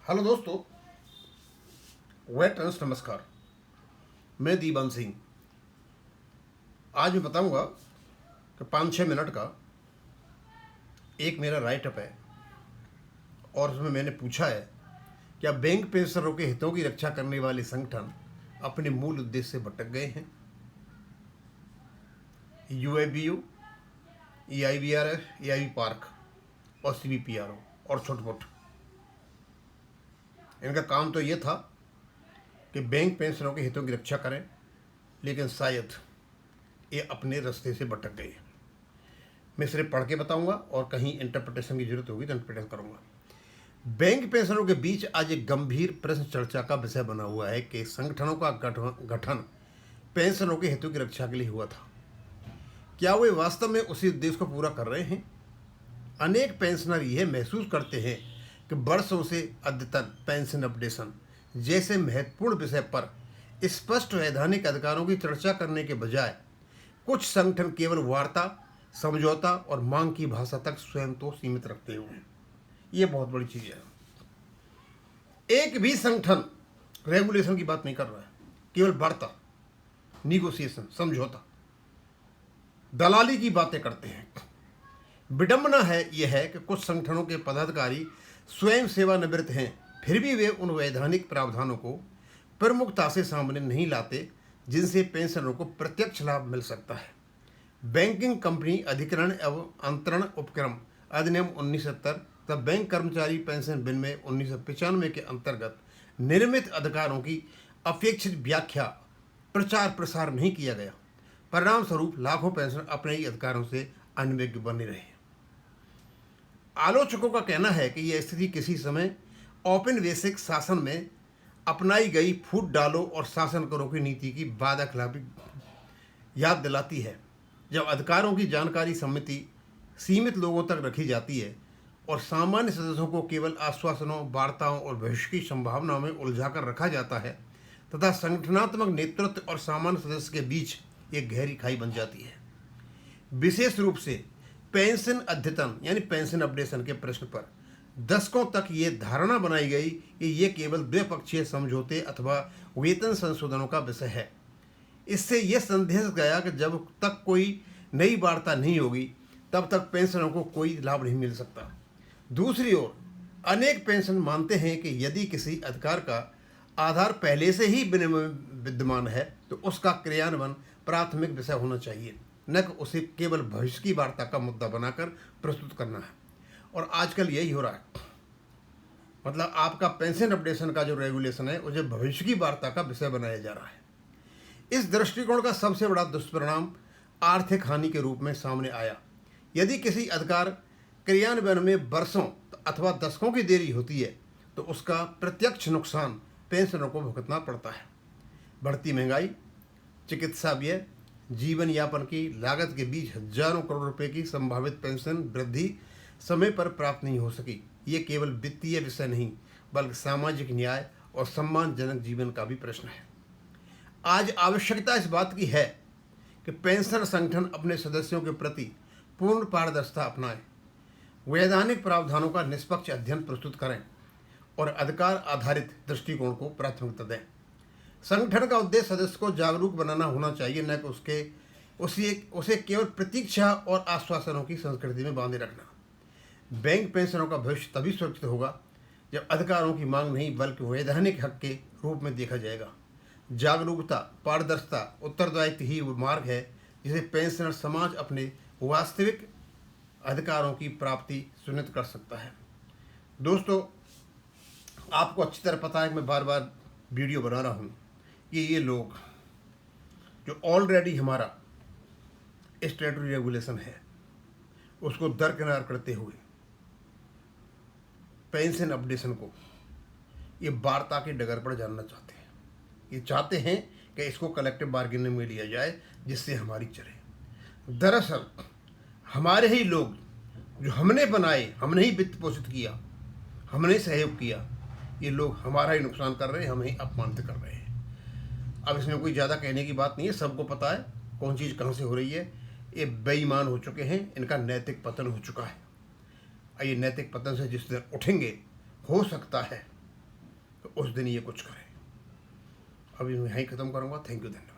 Hello दोस्तों, veterans नमस्कार। मैं दीवान सिंह। आज मैं बताऊंगा कि 5-6 मिनट का एक मेरा राइटअप है और उसमें मैंने पूछा है क्या बैंक पेंशनरों के हितों की रक्षा करने वाले संगठन अपने मूल उद्देश्य से भटक गए हैं। यूएबीयू, EIBRF, EIB पार्क और CBPRO और छोटमोट, इनका काम तो ये था कि बैंक पेंशनरों के हितों की रक्षा करें, लेकिन शायद ये अपने रास्ते से भटक गए। मैं सिर्फ पढ़ के बताऊंगा और कहीं इंटरप्रिटेशन की जरूरत होगी तो इंटरप्रिटेशन करूंगा। बैंक पेंशनरों के बीच आज एक गंभीर प्रश्न चर्चा का विषय बना हुआ है कि संगठनों का गठन पेंशनरों के हितों की रक्षा के लिए हुआ था। क्या वे वास्तव में उसी उद्देश्य को पूरा कर रहे हैं? अनेक पेंशनर यह महसूस करते हैं कि वर्षों से अद्यतन पेंशन अपडेशन जैसे महत्वपूर्ण विषय पर स्पष्ट वैधानिक अधिकारों की चर्चा करने के बजाय कुछ संगठन केवल वार्ता, समझौता और मांग की भाषा तक स्वयं तो सीमित रखते हुए हैं। ये बहुत बड़ी चीज है। एक भी संगठन रेगुलेशन की बात नहीं कर रहा है, केवल वार्ता, निगोशिएशन, समझौता, दलाली की बातें करते हैं। विडंबना है यह है कि कुछ संगठनों के पदाधिकारी स्वयं सेवानिवृत्त हैं, फिर भी वे उन वैधानिक प्रावधानों को प्रमुखता से सामने नहीं लाते जिनसे पेंशनरों को प्रत्यक्ष लाभ मिल सकता है। बैंकिंग कंपनी अधिकरण एवं अंतरण उपक्रम अधिनियम 1970 तथा बैंक कर्मचारी पेंशन बिल में 1995 के अंतर्गत निर्मित अधिकारों की अपेक्षित व्याख्या, प्रचार प्रसार नहीं किया गया। परिणाम स्वरूप लाखों पेंशनर अपने ही अधिकारों से अनभिज्ञ बने रहे। आलोचकों का कहना है कि यह स्थिति किसी समय औपनिवेशिक शासन में अपनाई गई फूट डालो और शासन करो की नीति की वादाखिलाफी याद दिलाती है। जब अधिकारों की जानकारी समिति सीमित लोगों तक रखी जाती है और सामान्य सदस्यों को केवल आश्वासनों, वार्ताओं और भविष्य की संभावनाओं में उलझाकर रखा जाता है तथा संगठनात्मक नेतृत्व और सामान्य सदस्य के बीच एक गहरी खाई बन जाती है। विशेष रूप से पेंशन अद्यतन यानी पेंशन अपडेशन के प्रश्न पर दशकों तक ये धारणा बनाई गई कि ये केवल द्विपक्षीय समझौते अथवा वेतन संशोधनों का विषय है। इससे यह संदेश गया कि जब तक कोई नई वार्ता नहीं होगी तब तक पेंशनरों को कोई लाभ नहीं मिल सकता। दूसरी ओर अनेक पेंशन मानते हैं कि यदि किसी अधिकार का आधार पहले से ही विद्यमान है तो उसका क्रियान्वयन प्राथमिक विषय होना चाहिए, न कि उसे केवल भविष्य की वार्ता का मुद्दा बनाकर प्रस्तुत करना है। और आजकल यही हो रहा है। मतलब आपका पेंशन अपडेशन का जो रेगुलेशन है उसे भविष्य की वार्ता का विषय बनाया जा रहा है। इस दृष्टिकोण का सबसे बड़ा दुष्परिणाम आर्थिक हानि के रूप में सामने आया। यदि किसी अधिकार क्रियान्वयन में वर्षों अथवा दशकों की देरी होती है तो उसका प्रत्यक्ष नुकसान पेंशनरों को भुगतना पड़ता है। बढ़ती महंगाई, चिकित्सा व्यय, जीवन यापन की लागत के बीच हजारों करोड़ रुपए की संभावित पेंशन वृद्धि समय पर प्राप्त नहीं हो सकी। ये केवल वित्तीय विषय नहीं बल्कि सामाजिक न्याय और सम्मानजनक जीवन का भी प्रश्न है। आज आवश्यकता इस बात की है कि पेंशन संगठन अपने सदस्यों के प्रति पूर्ण पारदर्शिता अपनाएं, वैधानिक प्रावधानों का निष्पक्ष अध्ययन प्रस्तुत करें और अधिकार आधारित दृष्टिकोण को प्राथमिकता दें। संगठन का उद्देश्य सदस्य को जागरूक बनाना होना चाहिए, न कि उसे केवल प्रतीक्षा और आश्वासनों की संस्कृति में बांधे रखना। बैंक पेंशनों का भविष्य तभी सुरक्षित होगा जब अधिकारों की मांग नहीं बल्कि वैधानिक हक के रूप में देखा जाएगा। जागरूकता, पारदर्शिता, उत्तरदायित्व ही वो मार्ग है जिसे पेंशनर समाज अपने वास्तविक अधिकारों की प्राप्ति सुनिश्चित कर सकता है। दोस्तों, आपको अच्छी तरह पता है कि मैं बार बार वीडियो बना रहा हूँ कि ये लोग जो ऑलरेडी हमारा स्टैट्यूटरी रेगुलेशन है उसको दरकिनार करते हुए पेंशन अपडेशन को ये वार्ता की डगर पर जानना चाहते हैं। ये चाहते हैं कि इसको कलेक्टिव बार्गेनिंग में लिया जाए जिससे हमारी चले। दरअसल हमारे ही लोग जो हमने बनाए, हमने ही वित्त पोषित किया, हमने सहयोग किया, ये लोग हमारा ही नुकसान कर रहे हैं, हमें ही अपमानित कर रहे हैं। अब इसमें कोई ज़्यादा कहने की बात नहीं है, सबको पता है कौन चीज़ कहाँ से हो रही है। ये बेईमान हो चुके हैं, इनका नैतिक पतन हो चुका है। ये नैतिक पतन से जिस दिन उठेंगे हो सकता है तो उस दिन ये कुछ करें। अभी मैं यहीं ख़त्म करूँगा। थैंक यू, धन्यवाद।